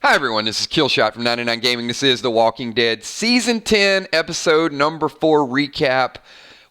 Hi everyone, this is Killshot from 99 Gaming. This is The Walking Dead Season 10, Episode number 4 recap.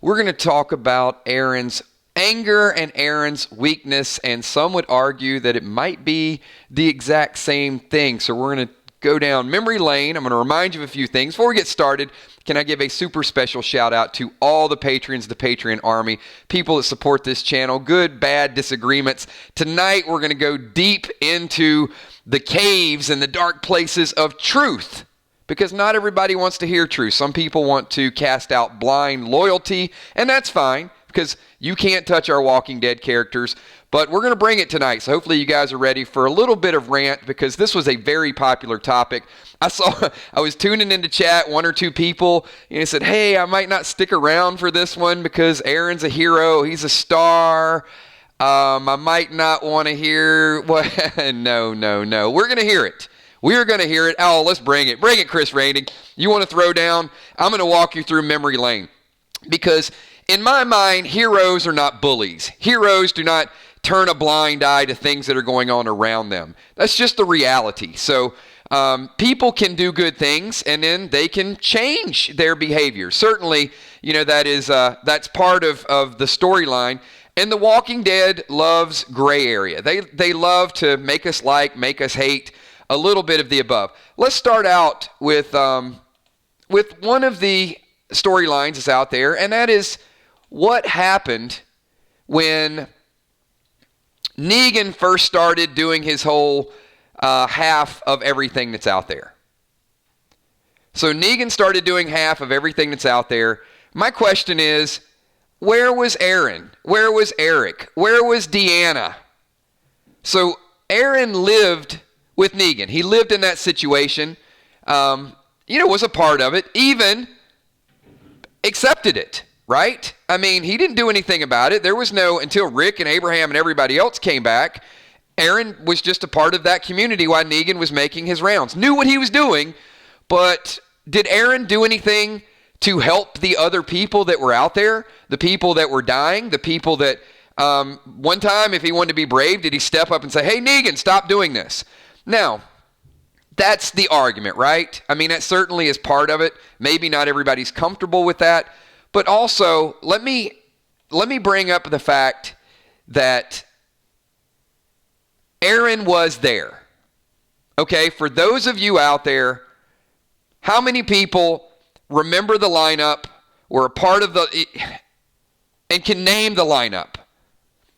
We're going to talk about Aaron's anger and Aaron's weakness, and some would argue that it might be the exact same thing. So we're going to go down memory lane. I'm going to remind you of a few things. Before we get started, can I give a super special shout out to all the patrons, the Patreon army, people that support this channel, good, bad disagreements. Tonight we're going to go deep into the caves and the dark places of truth, because not everybody wants to hear truth. Some people want to cast out blind loyalty, and that's fine, because you can't touch our Walking Dead characters, but we're going to bring it tonight. So hopefully you guys are ready for a little bit of rant, because this was a very popular topic. I was tuning into chat, one or two people, and said, hey, I might not stick around for this one because Aaron's a hero, he's a star. I might not want to hear what. No. We're going to hear it. We're going to hear it. Oh, let's bring it. Bring it, Chris Rainey. You want to throw down? I'm going to walk you through memory lane. Because in my mind, heroes are not bullies. Heroes do not turn a blind eye to things that are going on around them. That's just the reality. So people can do good things, and then they can change their behavior. Certainly, that's part of the storyline. And The Walking Dead loves gray area. They love to make us like, make us hate, a little bit of the above. Let's start out with one of the storylines that's out there, and that is what happened when Negan first started doing his whole half of everything that's out there. So Negan started doing half of everything that's out there. My question is, where was Aaron? Where was Eric? Where was Deanna? So Aaron lived with Negan. He lived in that situation, was a part of it, even accepted it, right? I mean, he didn't do anything about it. There was until Rick and Abraham and everybody else came back, Aaron was just a part of that community while Negan was making his rounds. Knew what he was doing, but did Aaron do anything to help the other people that were out there, the people that were dying, the people that, one time, if he wanted to be brave, did he step up and say, hey, Negan, stop doing this? Now, that's the argument, right? I mean, that certainly is part of it. Maybe not everybody's comfortable with that. But also, let me bring up the fact that Aaron was there. Okay, for those of you out there, how many people remember the lineup, were a part of and can name the lineup?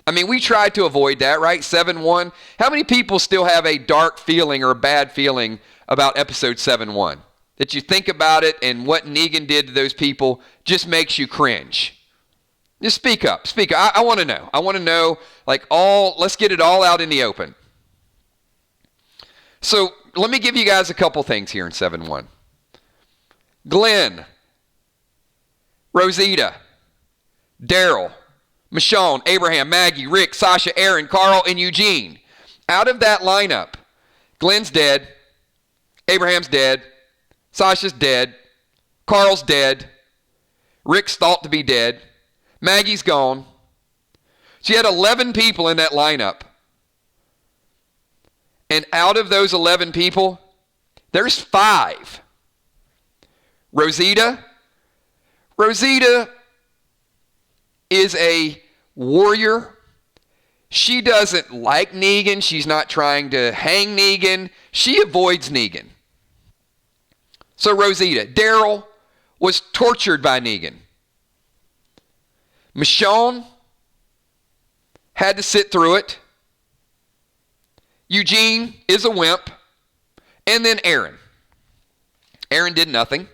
I mean, we tried to avoid that, right? 7-1. How many people still have a dark feeling or a bad feeling about episode 7-1? That you think about it and what Negan did to those people just makes you cringe. Just speak up. I want to know. I want to know, let's get it all out in the open. So let me give you guys a couple things here in 7-1. Glenn, Rosita, Daryl, Michonne, Abraham, Maggie, Rick, Sasha, Aaron, Carl, and Eugene. Out of that lineup, Glenn's dead, Abraham's dead, Sasha's dead, Carl's dead, Rick's thought to be dead, Maggie's gone. So you had 11 people in that lineup. And out of those 11 people, there's 5. Rosita is a warrior. She doesn't like Negan. She's not trying to hang Negan. She avoids Negan. So Rosita. Daryl was tortured by Negan. Michonne had to sit through it. Eugene is a wimp. And then Aaron. Aaron did nothing.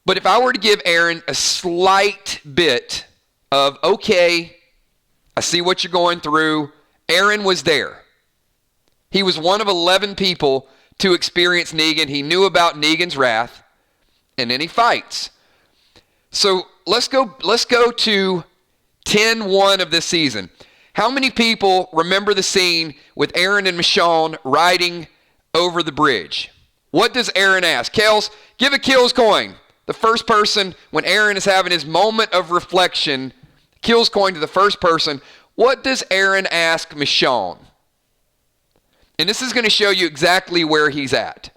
But if I were to give Aaron a slight bit of, okay, I see what you're going through, Aaron was there. He was one of 11 people to experience Negan. He knew about Negan's wrath, and then he fights. So let's go to 10-1 of this season. How many people remember the scene with Aaron and Michonne riding over the bridge? What does Aaron ask? Kels, give a Kills coin. The first person, when Aaron is having his moment of reflection, Kills coin to the first person. What does Aaron ask Michonne? And this is going to show you exactly where he's at.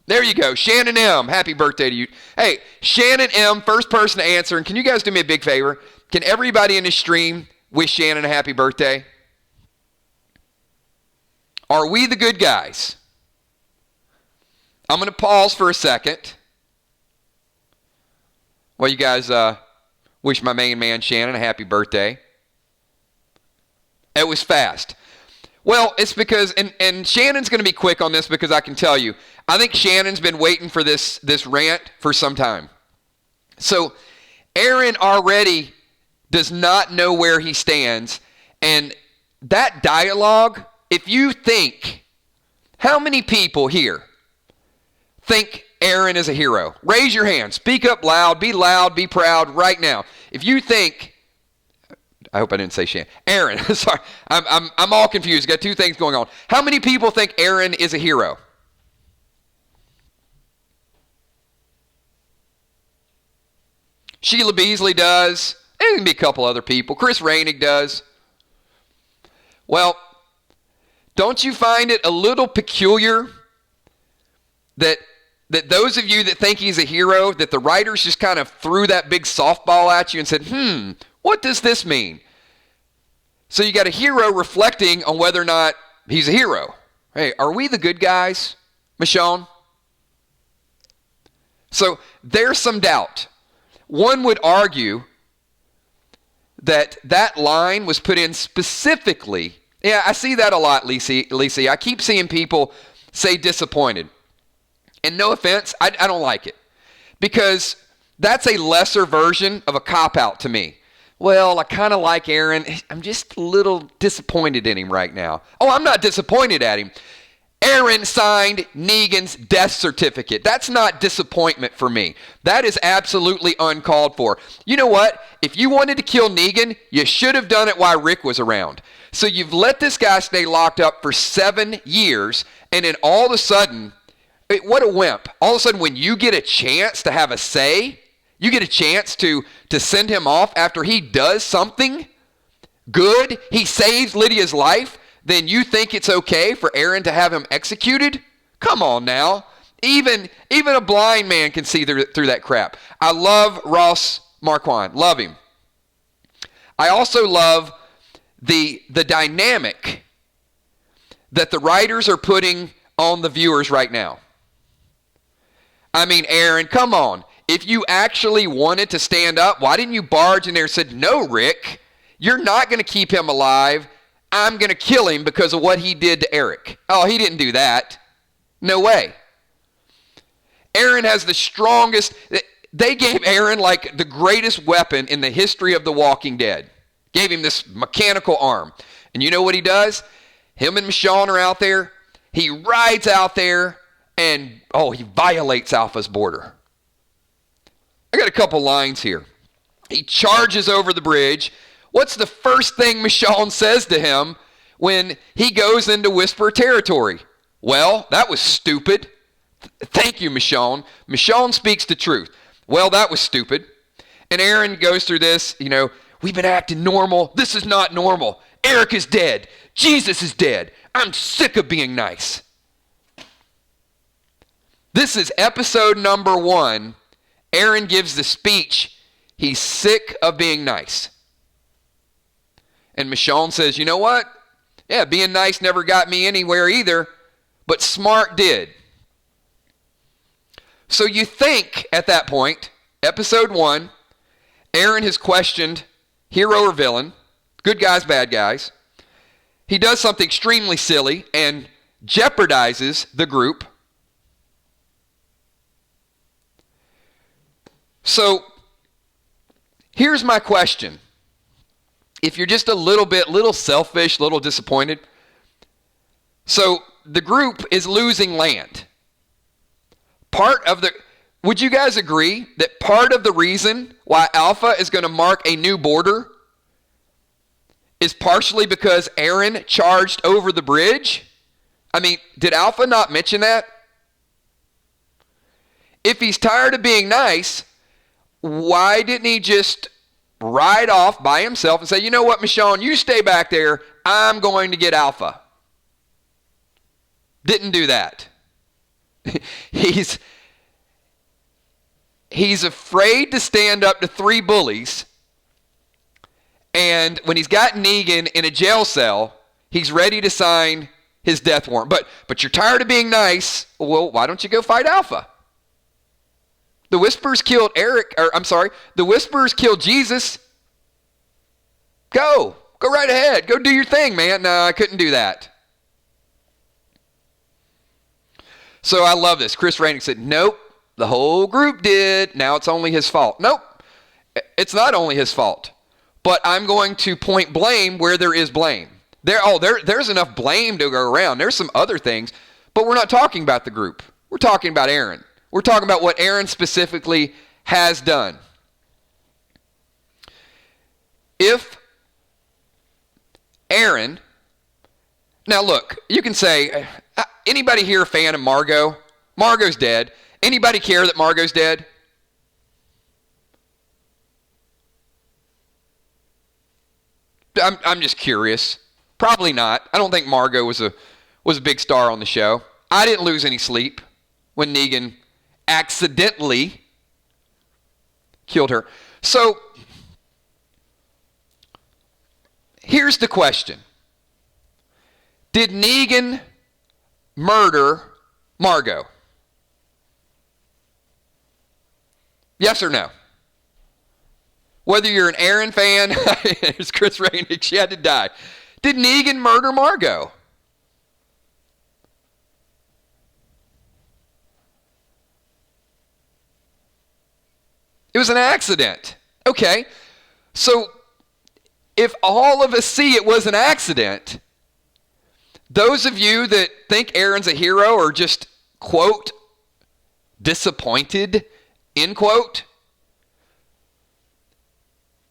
There you go. Shannon M. Happy birthday to you. Hey, Shannon M. First person to answer. And can you guys do me a big favor? Can everybody in this stream wish Shannon a happy birthday? Are we the good guys? I'm going to pause for a second while you guys wish my main man Shannon a happy birthday. It was fast. Well, it's because, and Shannon's going to be quick on this because I can tell you, I think Shannon's been waiting for this rant for some time. So Aaron already does not know where he stands. And that dialogue, if you think, how many people here think Aaron is a hero? Raise your hand. Speak up loud, be proud right now. If you think, I hope I didn't say Shannon. Aaron, sorry. I'm all confused. Got two things going on. How many people think Aaron is a hero? Sheila Beasley does. There can be a couple other people. Chris Reinig does. Well, don't you find it a little peculiar that those of you that think he's a hero, that the writers just kind of threw that big softball at you and said, what does this mean? So you got a hero reflecting on whether or not he's a hero. Hey, are we the good guys, Michonne? So there's some doubt. One would argue that line was put in specifically. Yeah, I see that a lot, Lisa. I keep seeing people say disappointed. And no offense, I don't like it. Because that's a lesser version of a cop-out to me. Well, I kind of like Aaron. I'm just a little disappointed in him right now. Oh, I'm not disappointed at him. Aaron signed Negan's death certificate. That's not disappointment for me. That is absolutely uncalled for. You know what? If you wanted to kill Negan, you should have done it while Rick was around. So you've let this guy stay locked up for 7 years, and then all of a sudden, what a wimp. All of a sudden, when you get a chance to have a say, you get a chance to send him off after he does something good, he saves Lydia's life, then you think it's okay for Aaron to have him executed? Come on now. Even a blind man can see through that crap. I love Ross Marquand. Love him. I also love the dynamic that the writers are putting on the viewers right now. I mean, Aaron, come on. If you actually wanted to stand up, why didn't you barge in there and said, no, Rick, you're not going to keep him alive. I'm going to kill him because of what he did to Eric. Oh, he didn't do that. No way. Aaron has the strongest. They gave Aaron like the greatest weapon in the history of The Walking Dead. Gave him this mechanical arm. And you know what he does? Him and Michonne are out there. He rides out there and, he violates Alpha's border. I got a couple lines here. He charges over the bridge. What's the first thing Michonne says to him when he goes into Whisper territory? Well, that was stupid. Thank you, Michonne. Michonne speaks the truth. Well, that was stupid. And Aaron goes through this, we've been acting normal. This is not normal. Eric is dead. Jesus is dead. I'm sick of being nice. This is episode number 1. Aaron gives the speech. He's sick of being nice. And Michonne says, you know what? Yeah, being nice never got me anywhere either, but smart did. So you think at that point, episode 1, Aaron has questioned hero or villain, good guys, bad guys. He does something extremely silly and jeopardizes the group. So here's my question. If you're just a little selfish, little disappointed. So the group is losing land. Would you guys agree that part of the reason why Alpha is going to mark a new border is partially because Aaron charged over the bridge? I mean, did Alpha not mention that? If he's tired of being nice, why didn't he just ride off by himself and say, you know what, Michonne, you stay back there. I'm going to get Alpha. Didn't do that. He's afraid to stand up to 3 bullies. And when he's got Negan in a jail cell, he's ready to sign his death warrant. But you're tired of being nice. Well, why don't you go fight Alpha? The Whisperers killed the Whisperers killed Jesus. Go right ahead. Go do your thing, man. No, I couldn't do that. So I love this. Chris Rainick said, nope, the whole group did. Now it's only his fault. Nope, it's not only his fault. But I'm going to point blame where there is blame. There's enough blame to go around. There's some other things, but we're not talking about the group. We're talking about Aaron. We're talking about what Aaron specifically has done. If Aaron, now look, you can say, anybody here a fan of Margot? Margot's dead. Anybody care that Margot's dead? I'm just curious. Probably not. I don't think Margot was a big star on the show. I didn't lose any sleep when Negan accidentally killed her. So here's the question. Did Negan murder Margot? Yes or no? Whether you're an Aaron fan, there's Chris Rainick, she had to die. Did Negan murder Margot? It was an accident. Okay, so if all of us see it was an accident, those of you that think Aaron's a hero are just, quote, disappointed, end quote.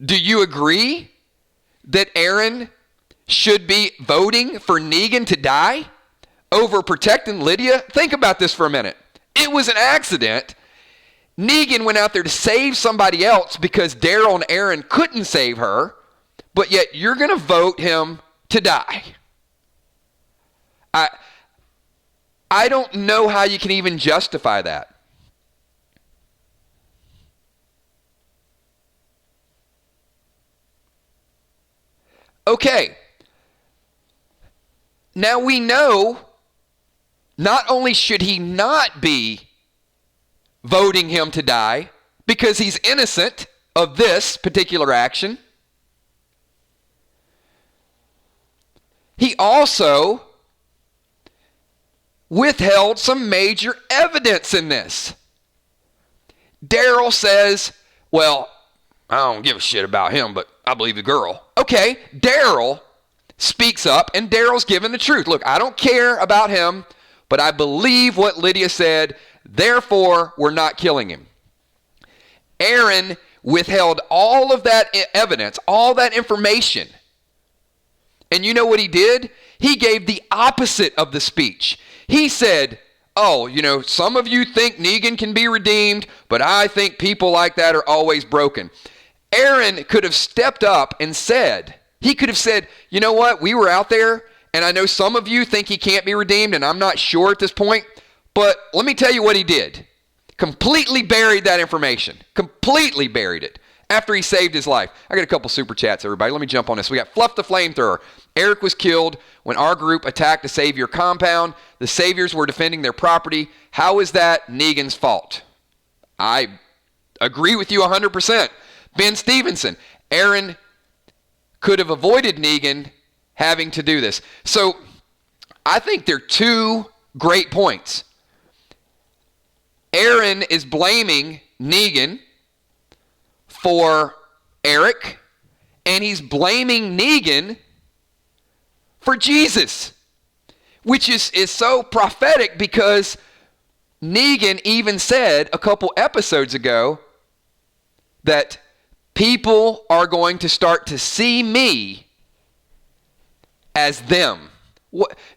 Do you agree that Aaron should be voting for Negan to die over protecting Lydia? Think about this for a minute. It was an accident. Negan went out there to save somebody else because Daryl and Aaron couldn't save her, but yet you're going to vote him to die. I don't know how you can even justify that. Okay, now we know not only should he not be voting him to die because he's innocent of this particular action, he also withheld some major evidence in this. Daryl says, well, I don't give a shit about him, but I believe the girl. Okay, Daryl speaks up, and Daryl's given the truth. Look, I don't care about him, but I believe what Lydia said, therefore we're not killing him. Aaron withheld all of that evidence, all that information. And you know what he did? He gave the opposite of the speech. He said, oh, some of you think Negan can be redeemed, but I think people like that are always broken. Aaron could have stepped up and said, you know what, we were out there, and I know some of you think he can't be redeemed, and I'm not sure at this point, but let me tell you what he did. Completely buried that information. Completely buried it after he saved his life. I got a couple super chats, everybody. Let me jump on this. We got Fluff the Flamethrower. Eric was killed when our group attacked the Savior compound. The Saviors were defending their property. How is that Negan's fault? I agree with you 100%. Ben Stevenson, Aaron could have avoided Negan having to do this. So I think there are two great points. Aaron is blaming Negan for Eric, and he's blaming Negan for Jesus, which is so prophetic because Negan even said a couple episodes ago that people are going to start to see me as them.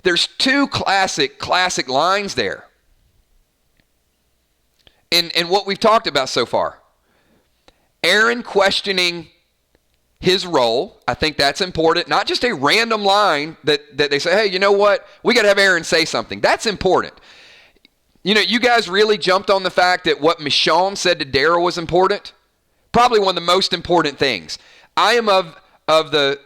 There's two classic lines there in what we've talked about so far. Aaron questioning his role. I think that's important. Not just a random line that they say, hey, you know what? We got to have Aaron say something. That's important. You know, you guys really jumped on the fact that what Michonne said to Daryl was important. Probably one of the most important things. I am of the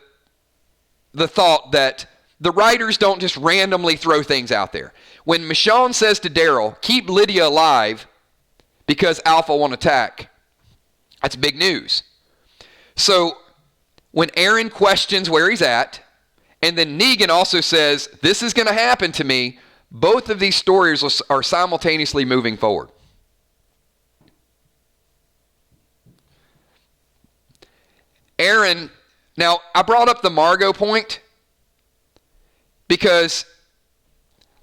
thought that the writers don't just randomly throw things out there. When Michonne says to Daryl, keep Lydia alive because Alpha won't attack, that's big news. So when Aaron questions where he's at, and then Negan also says, this is going to happen to me, both of these stories are simultaneously moving forward. Aaron, now I brought up the Margot point because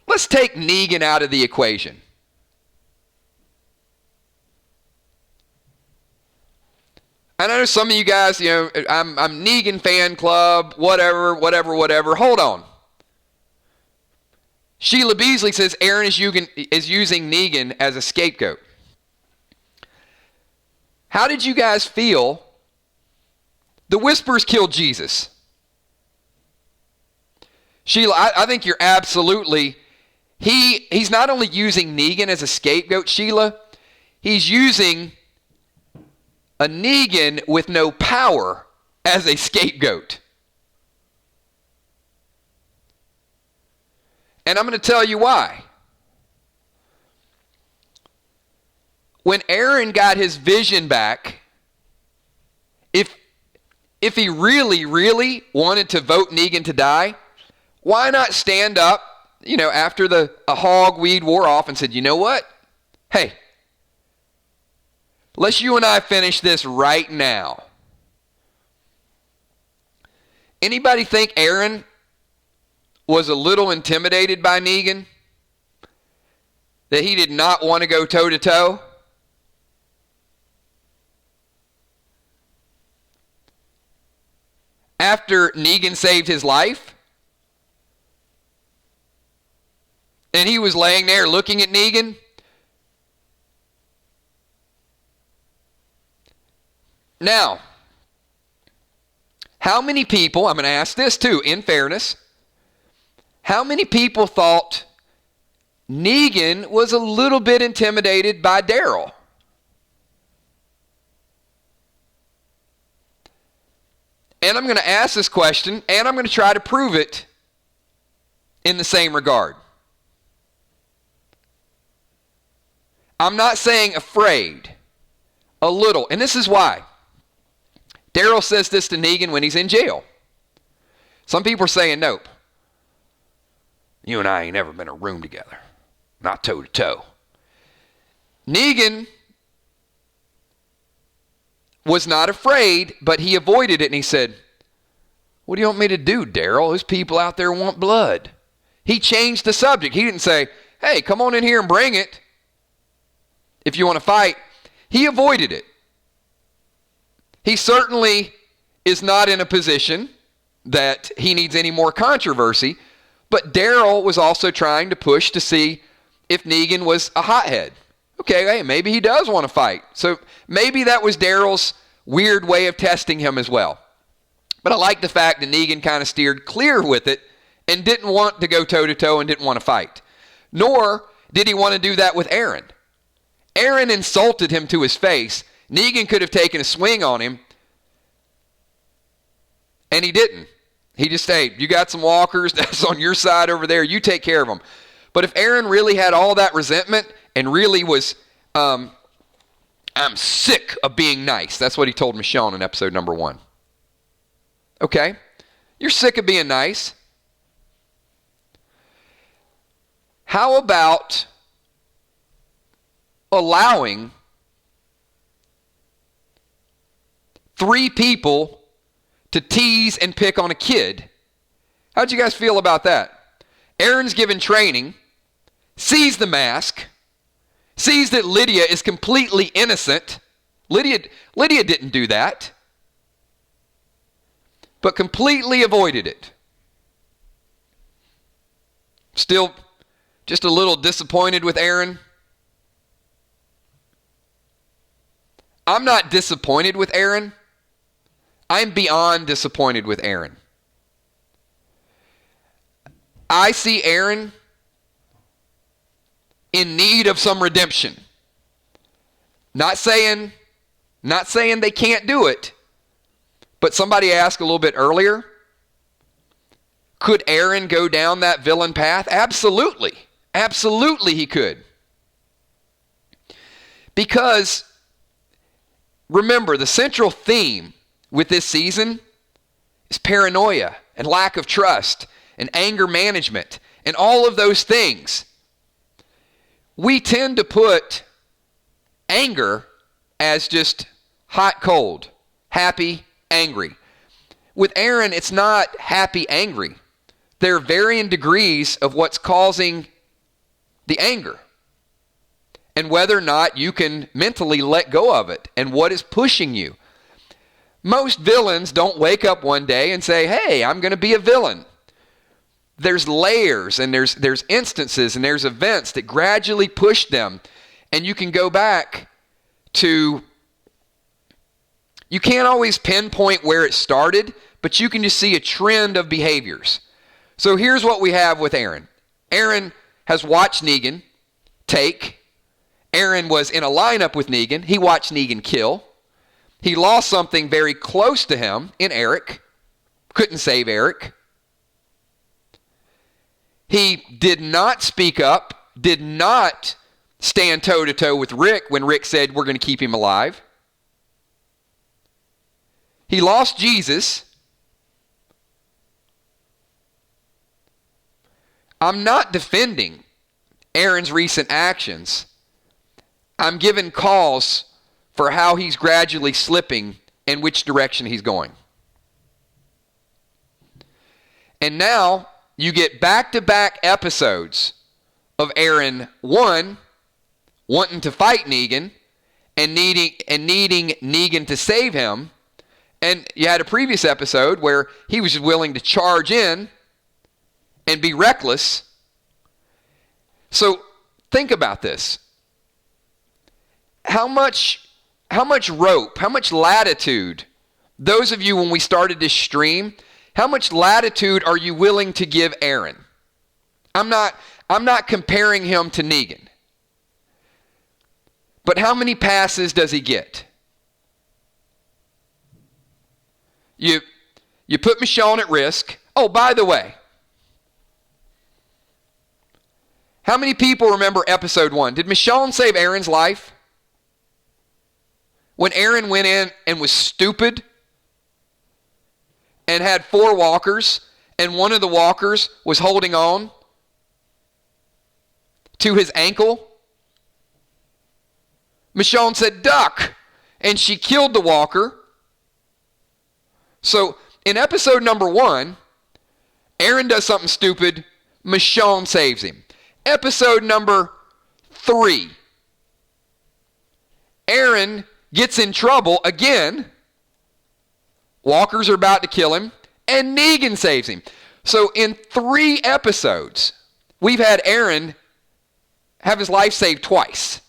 let's take Negan out of the equation. I know some of you guys, you know, I'm Negan fan club, whatever. Hold on. Sheila Beasley says Aaron is using Negan as a scapegoat. How did you guys feel? The Whispers killed Jesus. Sheila, I think you're absolutely, he's not only using Negan as a scapegoat, Sheila, he's using a Negan with no power as a scapegoat. And I'm going to tell you why. When Aaron got his vision back, if he really, really wanted to vote Negan to die, why not stand up, you know, after a hog weed wore off and said, you know what? Hey, let's you and I finish this right now. Anybody think Aaron was a little intimidated by Negan? That he did not want to go toe-to-toe? After Negan saved his life, and he was laying there looking at Negan, now, how many people, I'm going to ask this too, in fairness, how many people thought Negan was a little bit intimidated by Daryl? And I'm going to ask this question, and I'm going to try to prove it in the same regard. I'm not saying afraid, a little, and this is why. Daryl says this to Negan when he's in jail. Some people are saying, nope. You and I ain't never been in a room together. Not toe to toe. Negan was not afraid, but he avoided it and he said, what do you want me to do, Daryl? Those people out there want blood. He changed the subject. He didn't say, hey, come on in here and bring it if you want to fight. He avoided it. He certainly is not in a position that he needs any more controversy, but Daryl was also trying to push to see if Negan was a hothead. Okay, hey, maybe he does want to fight. So maybe that was Daryl's weird way of testing him as well. But I like the fact that Negan kind of steered clear with it and didn't want to go toe-to-toe and didn't want to fight. Nor did he want to do that with Aaron. Aaron insulted him to his face. Negan could have taken a swing on him, and he didn't. He just said, you got some walkers, that's on your side over there, you take care of them. But if Aaron really had all that resentment and really was, I'm sick of being nice. That's what he told Michonne in episode number 1. Okay, you're sick of being nice. How about allowing 3 people to tease and pick on a kid? How'd you guys feel about that? Aaron's given training, sees the mask, sees that Lydia is completely innocent. Lydia didn't do that, but completely avoided it. Still just a little disappointed with Aaron. I'm not disappointed with Aaron. I'm beyond disappointed with Aaron. I see Aaron in need of some redemption. Not saying they can't do it, but somebody asked a little bit earlier, could Aaron go down that villain path? Absolutely. Absolutely he could. Because, remember, the central theme with this season is paranoia and lack of trust and anger management and all of those things. We tend to put anger as just hot, cold, happy, angry. With Aaron, it's not happy, angry. There are varying degrees of what's causing the anger and whether or not you can mentally let go of it and what is pushing you. Most villains don't wake up one day and say, hey, I'm going to be a villain. There's layers and there's instances and there's events that gradually push them. And you can go back to, you can't always pinpoint where it started, but you can just see a trend of behaviors. So here's what we have with Aaron. Aaron has watched Negan take. Aaron was in a lineup with Negan. He watched Negan kill. He lost something very close to him in Eric. Couldn't save Eric. He did not speak up, did not stand toe-to-toe with Rick when Rick said, we're going to keep him alive. He lost Jesus. I'm not defending Aaron's recent actions. I'm giving cause for how he's gradually slipping and which direction he's going. And now you get back-to-back episodes of Aaron, one, wanting to fight Negan and needing Negan to save him. And you had a previous episode where he was willing to charge in and be reckless. So think about this. How much rope, how much latitude, those of you when we started this stream, how much latitude are you willing to give Aaron? I'm not comparing him to Negan. But how many passes does he get? You put Michonne at risk. Oh, by the way, how many people remember episode 1? Did Michonne save Aaron's life? When Aaron went in and was stupid and had 4 walkers, and one of the walkers was holding on to his ankle, Michonne said, duck, and she killed the walker. So in episode number 1, Aaron does something stupid, Michonne saves him. Episode number 3, Aaron gets in trouble again. Walkers are about to kill him, and Negan saves him. So in 3 episodes, we've had Aaron have his life saved twice.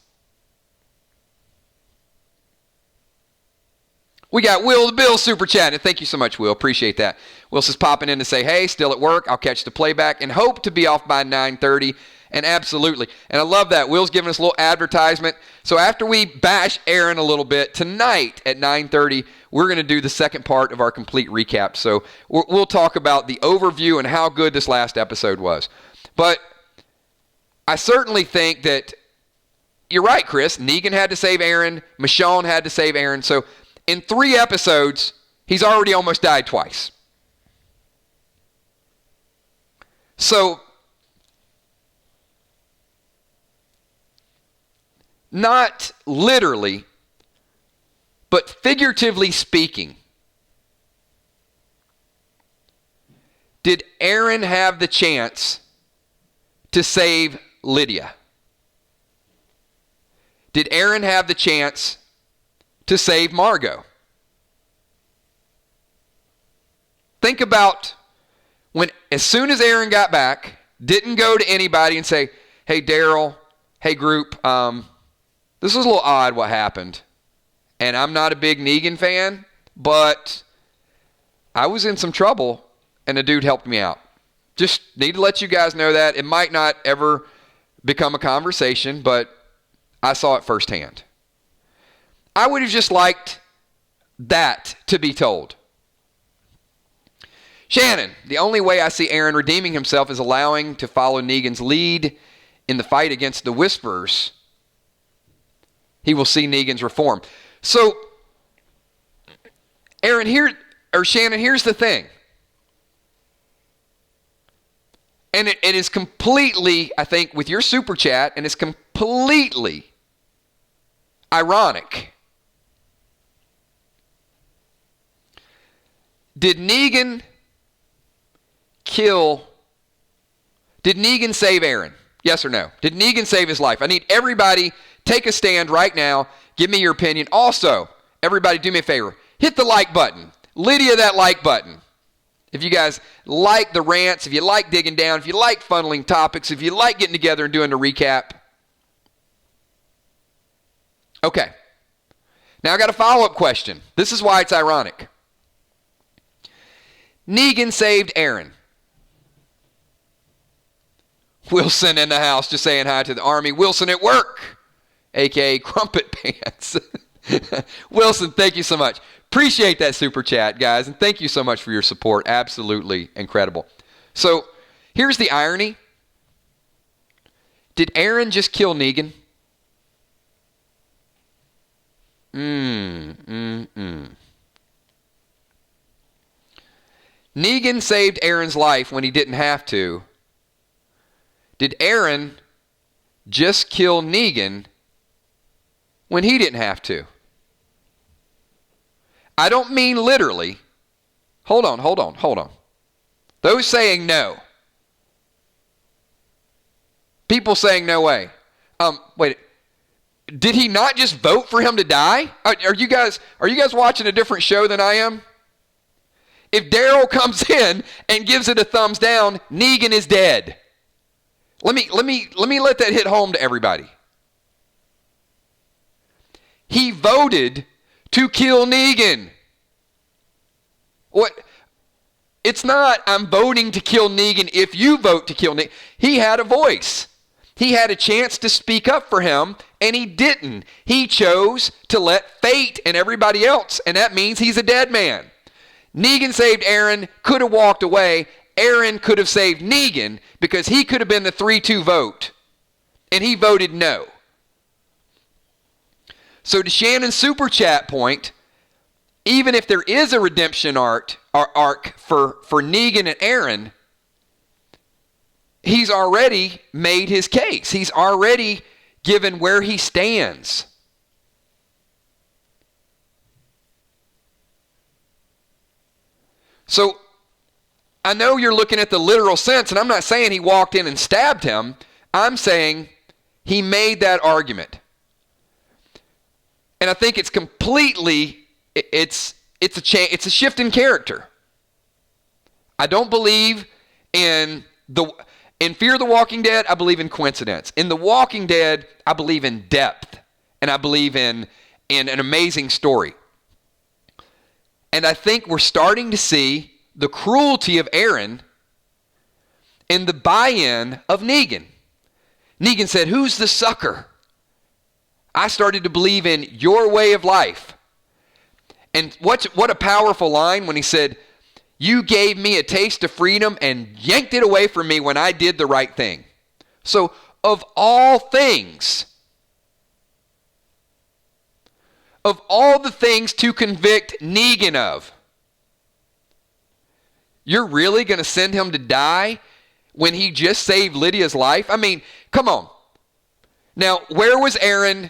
We got Will the Bill super chatting. Thank you so much, Will. Appreciate that. Will says popping in to say, hey, still at work. I'll catch the playback and hope to be off by 9:30. And absolutely. And I love that. Will's giving us a little advertisement. So after we bash Aaron a little bit, tonight at 9:30, we're going to do the second part of our complete recap. So we'll talk about the overview and how good this last episode was. But I certainly think that you're right, Chris. Negan had to save Aaron. Michonne had to save Aaron. So in 3 episodes, he's already almost died twice. So not literally, but figuratively speaking, did Aaron have the chance to save Lydia? Did Aaron have the chance to save Margot? Think about when, as soon as Aaron got back, didn't go to anybody and say, hey, Daryl, hey, group, this was a little odd what happened. And I'm not a big Negan fan, but I was in some trouble, and a dude helped me out. Just need to let you guys know that. It might not ever become a conversation, but I saw it firsthand. I would have just liked that to be told. Shannon, the only way I see Aaron redeeming himself is allowing to follow Negan's lead in the fight against the Whisperers. He will see Negan's reform. So, Shannon, here's the thing. And it is completely, I think, with your super chat, and it's completely ironic. Did Negan save Aaron? Yes or no? Did Negan save his life? I need everybody, take a stand right now. Give me your opinion. Also, everybody do me a favor. Hit the like button. Lydia, that like button. If you guys like the rants, if you like digging down, if you like funneling topics, if you like getting together and doing a recap. Okay. Now I got a follow-up question. This is why it's ironic. Negan saved Aaron. Wilson in the house just saying hi to the army. Wilson at work, a.k.a. Crumpet Pants. Wilson, thank you so much. Appreciate that super chat, guys, and thank you so much for your support. Absolutely incredible. So here's the irony. Did Aaron just kill Negan? Negan saved Aaron's life when he didn't have to. Did Aaron just kill Negan when he didn't have to? I don't mean literally. Hold on. Those saying no. People saying no way. Wait. Did he not just vote for him to die? Are you guys watching a different show than I am? If Daryl comes in and gives it a thumbs down, Negan is dead. Let me let that hit home to everybody. He voted to kill Negan. What? It's not, I'm voting to kill Negan if you vote to kill Negan. He had a voice. He had a chance to speak up for him, and he didn't. He chose to let fate and everybody else, and that means he's a dead man. Negan saved Aaron, could have walked away. Aaron could have saved Negan because he could have been the 3-2 vote, and he voted no. So to Shannon's super chat point, even if there is a redemption arc for Negan and Aaron, he's already made his case. He's already given where he stands. So I know you're looking at the literal sense, and I'm not saying he walked in and stabbed him. I'm saying he made that argument. And I think it's completely, it's a shift in character. I don't believe in Fear the Walking Dead, I believe in coincidence. In The Walking Dead, I believe in depth. And I believe in an amazing story. And I think we're starting to see the cruelty of Aaron in the buy-in of Negan. Negan said, "Who's the sucker?" I started to believe in your way of life. And what a powerful line when he said, "You gave me a taste of freedom and yanked it away from me when I did the right thing." So, of all things, of all the things to convict Negan of, you're really going to send him to die when he just saved Lydia's life? I mean, come on. Now, where was Aaron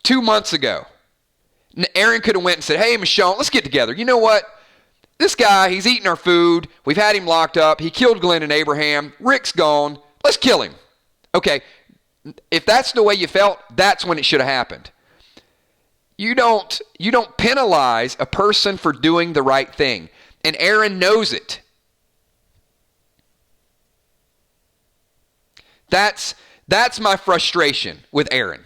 2 months ago? Aaron could have went and said, "Hey, Michonne, let's get together. You know what? This guy, he's eating our food. We've had him locked up. He killed Glenn and Abraham. Rick's gone. Let's kill him." Okay, if that's the way you felt, that's when it should have happened. You don't penalize a person for doing the right thing. And Aaron knows it. That's my frustration with Aaron.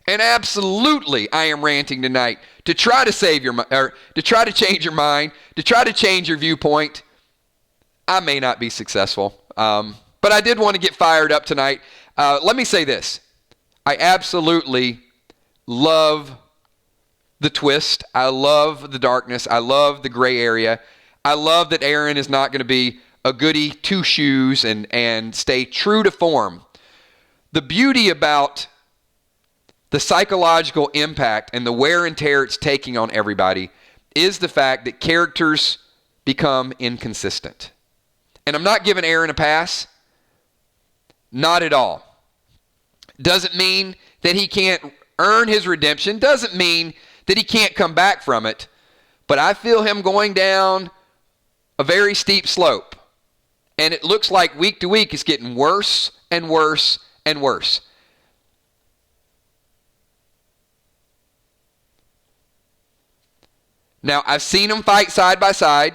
And absolutely, I am ranting tonight to try to save your or to try to change your mind, to try to change your viewpoint. I may not be successful, but I did want to get fired up tonight. Let me say this. I absolutely love the twist. I love the darkness. I love the gray area. I love that Aaron is not going to be a goody two-shoes and stay true to form. The beauty about the psychological impact and the wear and tear it's taking on everybody is the fact that characters become inconsistent. And I'm not giving Aaron a pass. Not at all. Doesn't mean that he can't earn his redemption. Doesn't mean that he can't come back from it. But I feel him going down a very steep slope. And it looks like week to week it's getting worse and worse and worse. Now, I've seen them fight side by side.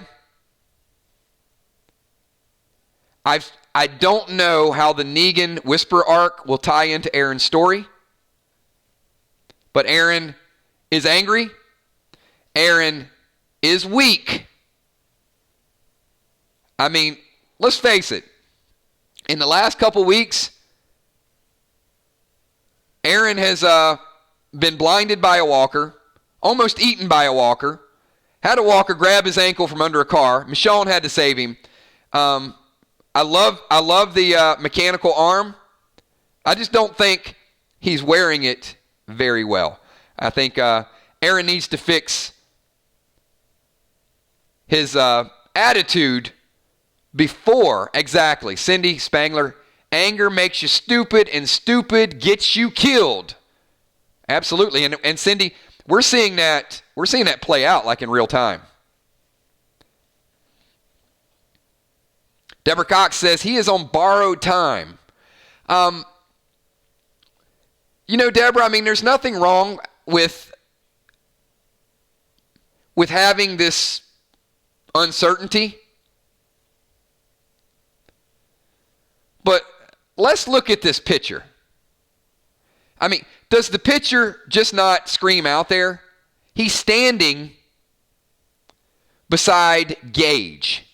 I don't know how the Negan Whisper arc will tie into Aaron's story. But Aaron is angry. Aaron is weak. I mean, let's face it. In the last couple weeks, Aaron has been blinded by a walker, almost eaten by a walker, had a walker grab his ankle from under a car. Michonne had to save him. I love the mechanical arm. I just don't think he's wearing it very well. I think Aaron needs to fix his attitude before. Exactly. Cindy Spangler, anger makes you stupid and stupid gets you killed. Absolutely. And Cindy, we're seeing that play out like in real time. Deborah Cox says he is on borrowed time. Deborah, I mean, there's nothing wrong with having this uncertainty. But let's look at this picture. I mean, does the picture just not scream out there? He's standing beside Gage.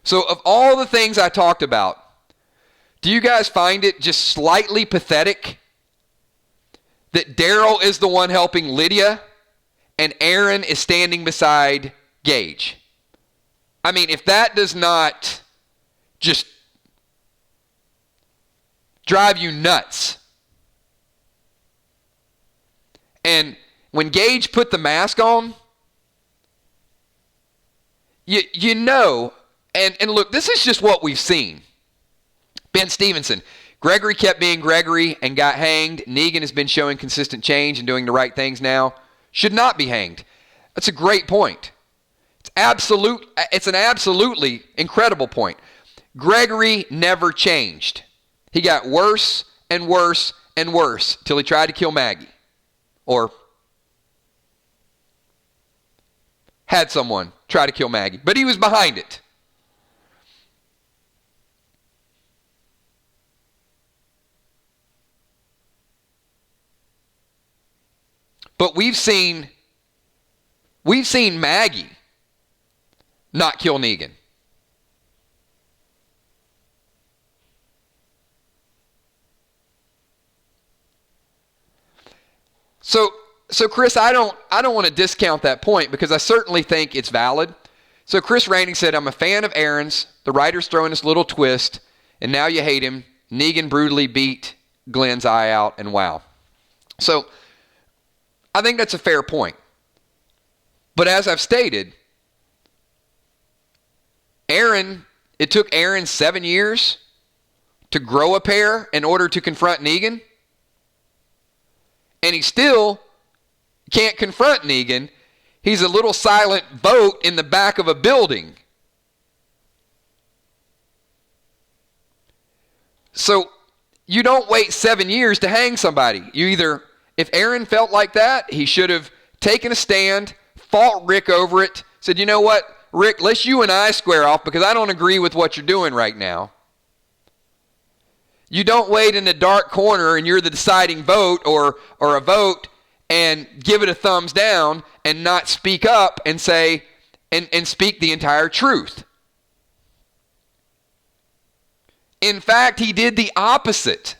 So of all the things I talked about, do you guys find it just slightly pathetic that Daryl is the one helping Lydia and Aaron is standing beside Gage? I mean, if that does not just drive you nuts. And when Gage put the mask on, you know, and look, this is just what we've seen. Ben Stevenson, Gregory kept being Gregory and got hanged. Negan has been showing consistent change and doing the right things now. Should not be hanged. That's a great point. It's an absolutely incredible point. Gregory never changed. He got worse and worse and worse till he tried to kill Maggie. Or had someone try to kill Maggie. But he was behind it. But we've seen Maggie not kill Negan. So Chris, I don't want to discount that point because I certainly think it's valid. So Chris Rainey said, I'm a fan of Aaron's. The writer's throwing this little twist, and now you hate him. Negan brutally beat Glenn's eye out, and wow. So I think that's a fair point. But as I've stated, it took Aaron 7 years to grow a pair in order to confront Negan. And he still can't confront Negan. He's a little silent vote in the back of a building. So you don't wait 7 years to hang somebody. If Aaron felt like that, he should have taken a stand, fought Rick over it, said, you know what, Rick, let's you and I square off because I don't agree with what you're doing right now. You don't wait in the dark corner and you're the deciding vote or a vote and give it a thumbs down and not speak up and say and speak the entire truth. In fact, he did the opposite.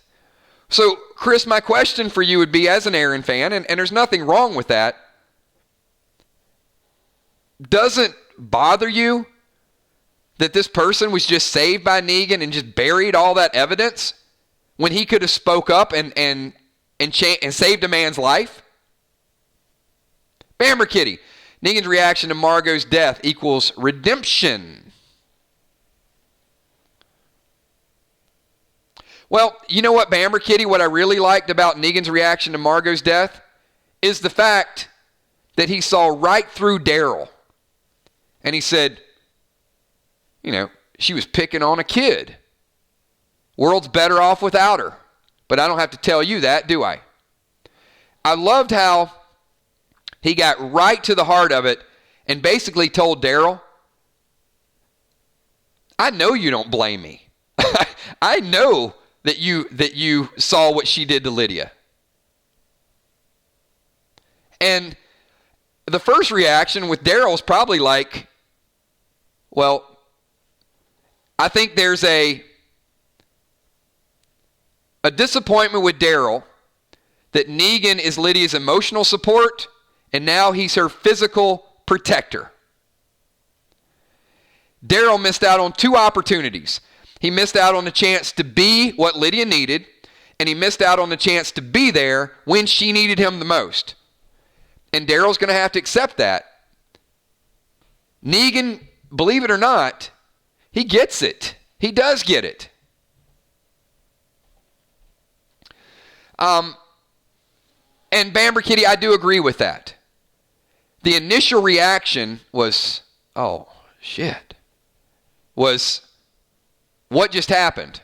So, Chris, my question for you would be, as an Aaron fan, and there's nothing wrong with that, doesn't bother you that this person was just saved by Negan and just buried all that evidence when he could have spoke up and saved a man's life? Bamber Kitty, Negan's reaction to Margot's death equals redemption. Well, you know what, Bamber Kitty, what I really liked about Negan's reaction to Margot's death is the fact that he saw right through Daryl. And he said, you know, she was picking on a kid. World's better off without her. But I don't have to tell you that, do I? I loved how he got right to the heart of it and basically told Daryl, I know you don't blame me. I know that you saw what she did to Lydia. And the first reaction with Daryl was probably like, well, I think there's a disappointment with Daryl that Negan is Lydia's emotional support and now he's her physical protector. Daryl missed out on two opportunities. He missed out on the chance to be what Lydia needed, and he missed out on the chance to be there when she needed him the most. And Daryl's going to have to accept that. Negan, believe it or not, he gets it. He does get it. And Bamber Kitty, I do agree with that. The initial reaction was, oh, shit. Was, what just happened?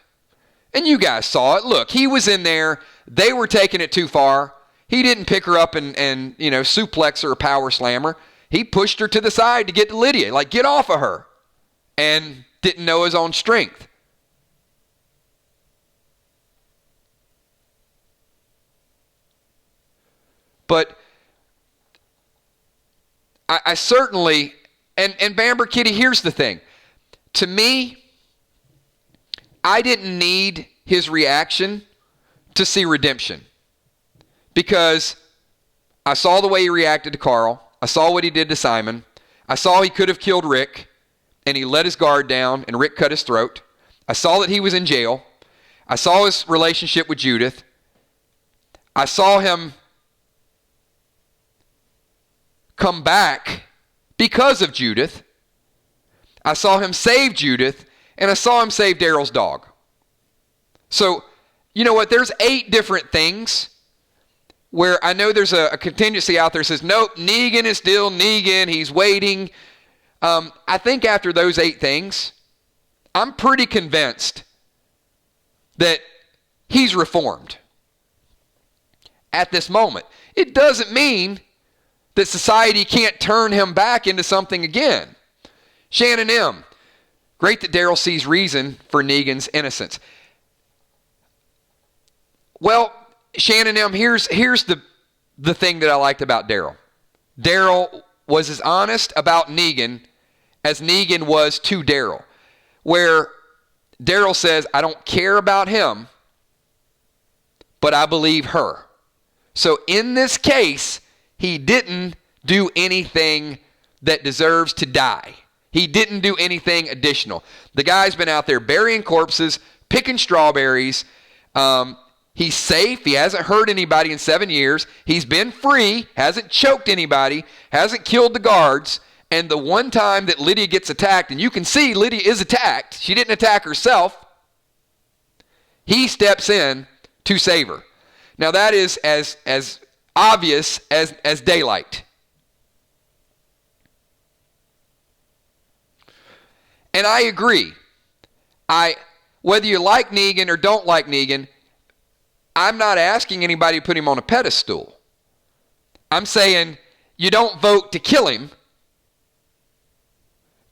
And you guys saw it. Look, he was in there. They were taking it too far. He didn't pick her up and suplex her or power slam her. He pushed her to the side to get to Lydia. Like, get off of her. And didn't know his own strength. But I certainly, and Bamber Kitty, here's the thing. To me, I didn't need his reaction to see redemption. Because I saw the way he reacted to Carl. I saw what he did to Simon. I saw he could have killed Rick, and he let his guard down, and Rick cut his throat. I saw that he was in jail. I saw his relationship with Judith. I saw him come back because of Judith. I saw him save Judith, and I saw him save Daryl's dog. So, you know what? There's 8 different things where I know there's a contingency out there that says, nope, Negan is still Negan. He's waiting. I think after those 8 things, I'm pretty convinced that he's reformed at this moment. It doesn't mean that society can't turn him back into something again. Shannon M. Great that Daryl sees reason for Negan's innocence. Well, Shannon M., here's the thing that I liked about Daryl. Daryl was as honest about Negan as Negan was to Daryl. Where Daryl says, I don't care about him, but I believe her. So in this case, he didn't do anything that deserves to die. He didn't do anything additional. The guy's been out there burying corpses, picking strawberries. He's safe. He hasn't hurt anybody in 7 years. He's been free, hasn't choked anybody, hasn't killed the guards. And the one time that Lydia gets attacked, and you can see Lydia is attacked. She didn't attack herself. He steps in to save her. Now that is as obvious as daylight. And I agree. Whether you like Negan or don't like Negan, I'm not asking anybody to put him on a pedestal. I'm saying you don't vote to kill him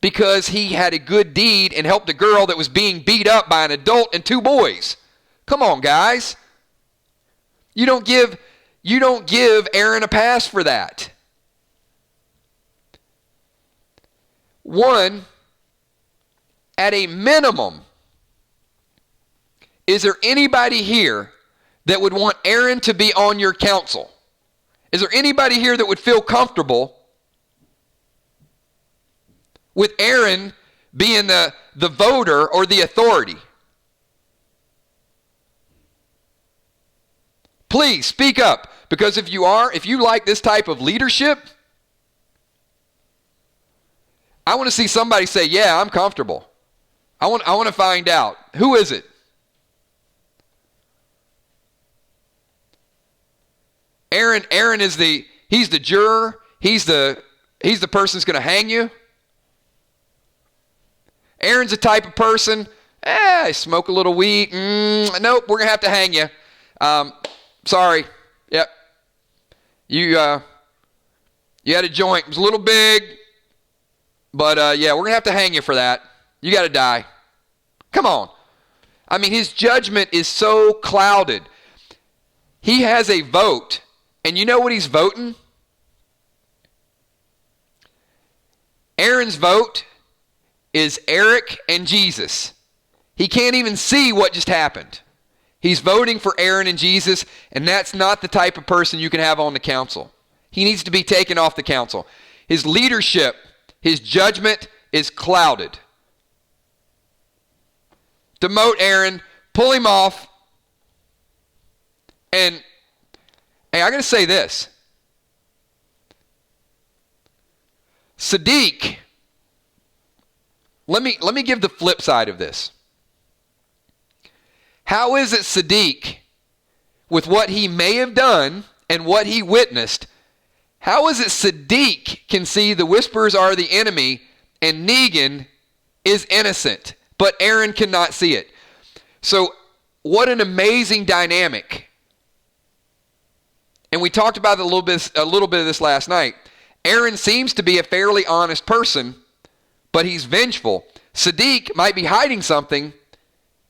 because he had a good deed and helped a girl that was being beat up by an adult and 2 boys. Come on, guys. You don't give Aaron a pass for that. One, at a minimum, is there anybody here that would want Aaron to be on your council? Is there anybody here that would feel comfortable with Aaron being the voter or the authority? Please speak up, because if you like this type of leadership, I want to see somebody say, yeah, I'm comfortable. I want to find out. Who is it? Aaron is he's the juror. He's the person that's going to hang you. Aaron's the type of person, I smoke a little weed. Nope, we're going to have to hang you. Sorry. Yep. You had a joint. It was a little big, but yeah, we're going to have to hang you for that. You got to die. Come on. I mean, his judgment is so clouded. He has a vote, and you know what he's voting? Aaron's vote is Eric and Jesus. He can't even see what just happened. He's voting for Aaron and Jesus, and that's not the type of person you can have on the council. He needs to be taken off the council. His leadership, his judgment is clouded. Demote Aaron, pull him off, and hey, I got to say this. Sadiq, let me give the flip side of this. How is it Sadiq, with what he may have done and what he witnessed, how is it Sadiq can see the whisperers are the enemy and Negan is innocent, but Aaron cannot see it? So what an amazing dynamic. And we talked about it a little bit of this last night. Aaron seems to be a fairly honest person, but he's vengeful. Sadiq might be hiding something,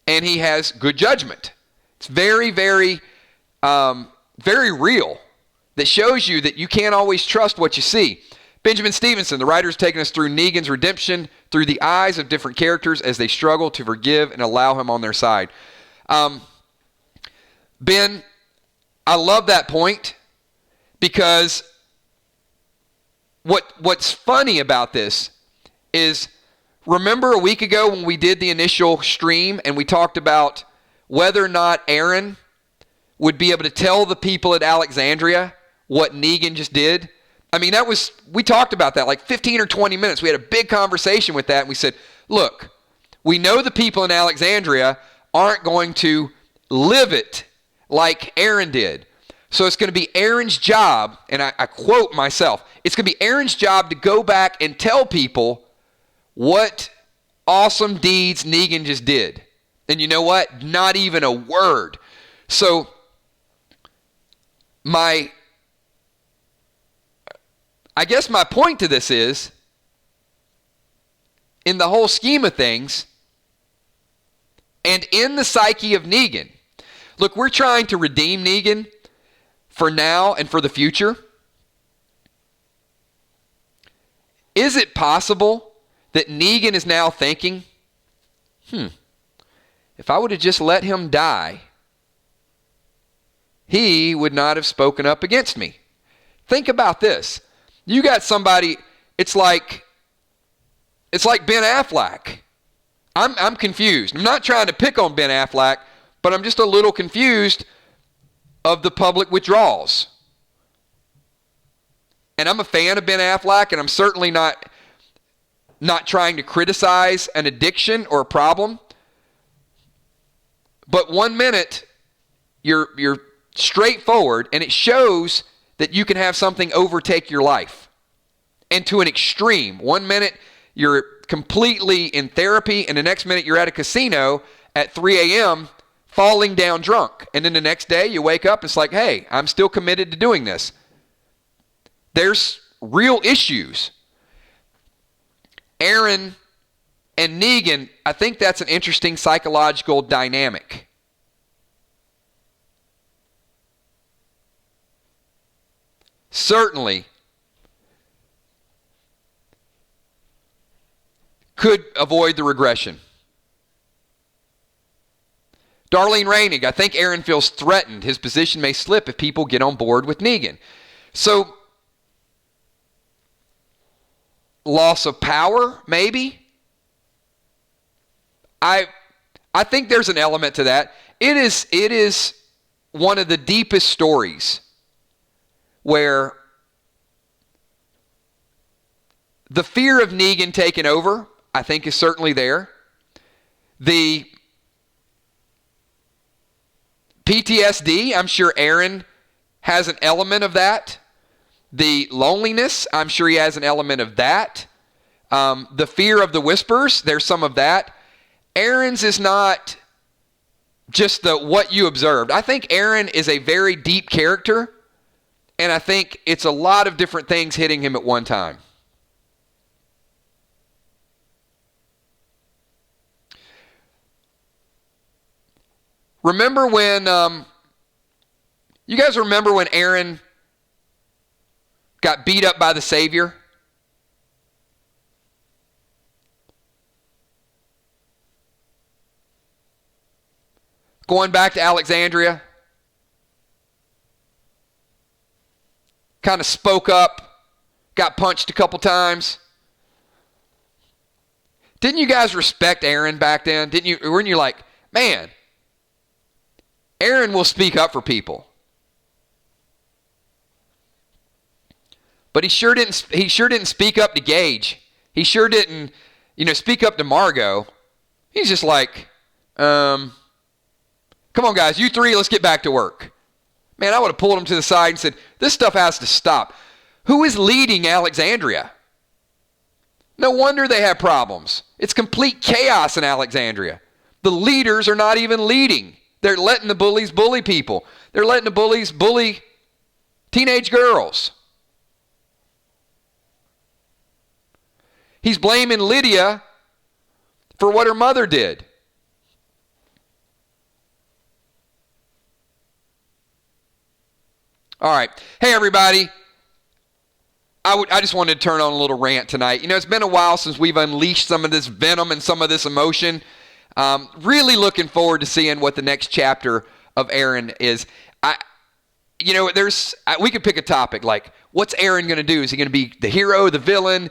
and he has good judgment. It's very, very, very real. That shows you that you can't always trust what you see. Benjamin Stevenson, the writer, has taken us through Negan's redemption through the eyes of different characters as they struggle to forgive and allow him on their side. Ben, I love that point, because what's funny about this is, remember a week ago when we did the initial stream and we talked about whether or not Aaron would be able to tell the people at Alexandria what Negan just did? I mean, we talked about that like 15 or 20 minutes. We had a big conversation with that, and we said, look, we know the people in Alexandria aren't going to live it like Aaron did. So it's going to be Aaron's job, and I quote myself, it's going to be Aaron's job to go back and tell people what awesome deeds Negan just did. And you know what? Not even a word. So I guess my point to this is, in the whole scheme of things, and in the psyche of Negan, look, we're trying to redeem Negan for now and for the future. Is it possible that Negan is now thinking, if I would have just let him die, he would not have spoken up against me? Think about this. You got somebody, it's like Ben Affleck. I'm confused. I'm not trying to pick on Ben Affleck, but I'm just a little confused of the public withdrawals. And I'm a fan of Ben Affleck, and I'm certainly not trying to criticize an addiction or a problem. But 1 minute, you're straightforward, and it shows that you can have something overtake your life. And to an extreme. 1 minute, you're completely in therapy, and the next minute you're at a casino at 3 a.m. falling down drunk. And then the next day you wake up, it's like, hey, I'm still committed to doing this. There's real issues. Aaron and Negan, I think that's an interesting psychological dynamic. certainly could avoid the regression. Darlene Rainig, I think Aaron feels threatened. His position may slip if people get on board with Negan. So, loss of power, maybe? I think there's an element to that. It is one of the deepest stories where the fear of Negan taking over, I think, is certainly there. The PTSD, I'm sure Aaron has an element of that. The loneliness, I'm sure he has an element of that. The fear of the whispers, there's some of that. Aaron's is not just what you observed. I think Aaron is a very deep character, and I think it's a lot of different things hitting him at one time. Remember when, you guys remember when Aaron got beat up by the Savior? Going back to Alexandria? Kind of spoke up, got punched a couple times. Didn't you guys respect Aaron back then? Weren't you like, man, Aaron will speak up for people. But he sure didn't speak up to Gage. He sure didn't, speak up to Margot. He's just like, come on guys, you three, let's get back to work. Man, I would have pulled him to the side and said, this stuff has to stop. Who is leading Alexandria? No wonder they have problems. It's complete chaos in Alexandria. The leaders are not even leading. They're letting the bullies bully people. They're letting the bullies bully teenage girls. He's blaming Lydia for what her mother did. All right. Hey, everybody. I just wanted to turn on a little rant tonight. It's been a while since we've unleashed some of this venom and some of this emotion. Really looking forward to seeing what the next chapter of Aaron is. We could pick a topic like, what's Aaron going to do? Is he going to be the hero, the villain?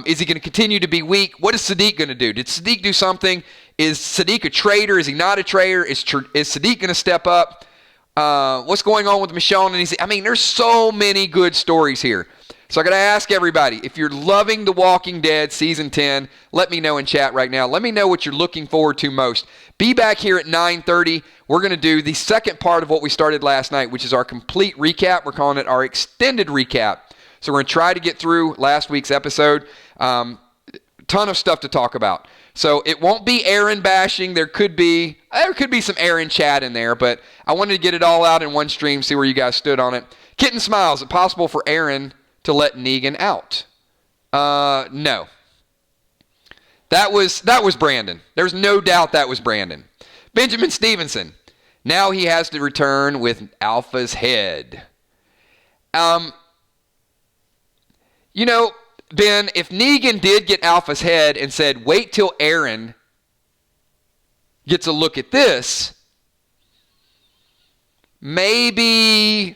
Is he going to continue to be weak? What is Sadiq going to do? Did Sadiq do something? Is Sadiq a traitor? Is he not a traitor? Is Sadiq going to step up? What's going on with Michonne? And there's so many good stories here. So I got to ask everybody, if you're loving The Walking Dead Season 10, let me know in chat right now. Let me know what you're looking forward to most. Be back here at 9:30. We're going to do the second part of what we started last night, which is our complete recap. We're calling it our extended recap. So we're going to try to get through last week's episode. Ton of stuff to talk about. So it won't be Aaron bashing. There could be some Aaron chat in there, but I wanted to get it all out in one stream, see where you guys stood on it. Kitten Smiles, is it possible for Aaron to let Negan out? No. That was Brandon. There's no doubt that was Brandon. Benjamin Stevenson. Now he has to return with Alpha's head. Ben, if Negan did get Alpha's head and said, wait till Aaron gets a look at this, maybe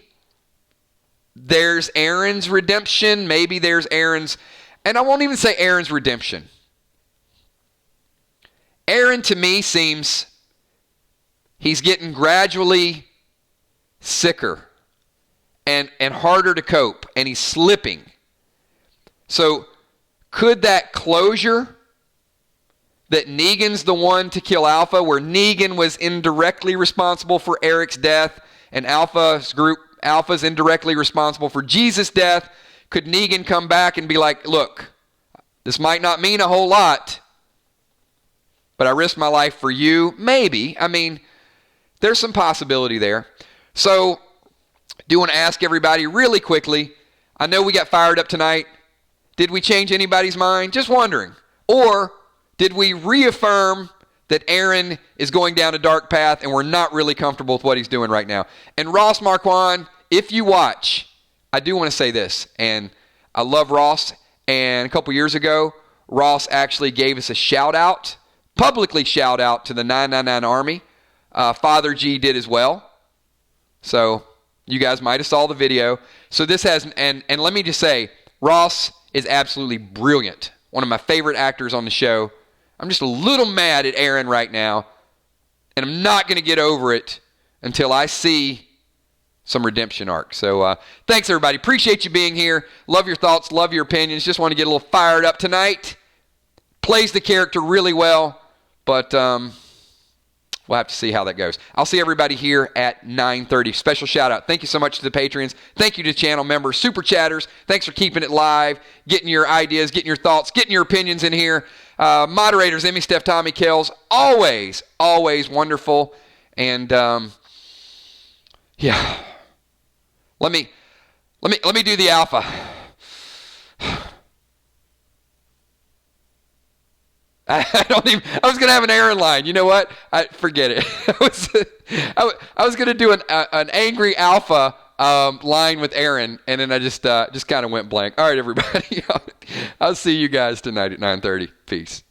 there's Aaron's redemption. Maybe there's Aaron's, and I won't even say Aaron's redemption. Aaron, to me, seems he's getting gradually sicker and harder to cope, and he's slipping. So could that closure that Negan's the one to kill Alpha, where Negan was indirectly responsible for Eric's death and Alpha's indirectly responsible for Jesus' death, could Negan come back and be like, look, this might not mean a whole lot, but I risked my life for you? Maybe. There's some possibility there. So do want to ask everybody really quickly, I know we got fired up tonight. Did we change anybody's mind? Just wondering. Or did we reaffirm that Aaron is going down a dark path and we're not really comfortable with what he's doing right now? And Ross Marquand, if you watch, I do want to say this, and I love Ross, and a couple years ago, Ross actually gave us a shout-out, publicly shout-out to the 999 Army. Father G did as well. So you guys might have saw the video. So this has, and let me just say, Ross is absolutely brilliant. One of my favorite actors on the show. I'm just a little mad at Aaron right now, and I'm not going to get over it until I see some redemption arc. So thanks, everybody. Appreciate you being here. Love your thoughts. Love your opinions. Just want to get a little fired up tonight. Plays the character really well, but we'll have to see how that goes. I'll see everybody here at 9:30. Special shout out. Thank you so much to the patrons. Thank you to channel members, super chatters. Thanks for keeping it live, getting your ideas, getting your thoughts, getting your opinions in here. Moderators, Emmy, Steph, Tommy, Kells, always wonderful. And yeah, let me do the alpha. I was going to have an Aaron line. You know what? Forget it. I was going to do an angry alpha line with Aaron, and then I just kind of went blank. All right, everybody. I'll see you guys tonight at 9:30. Peace.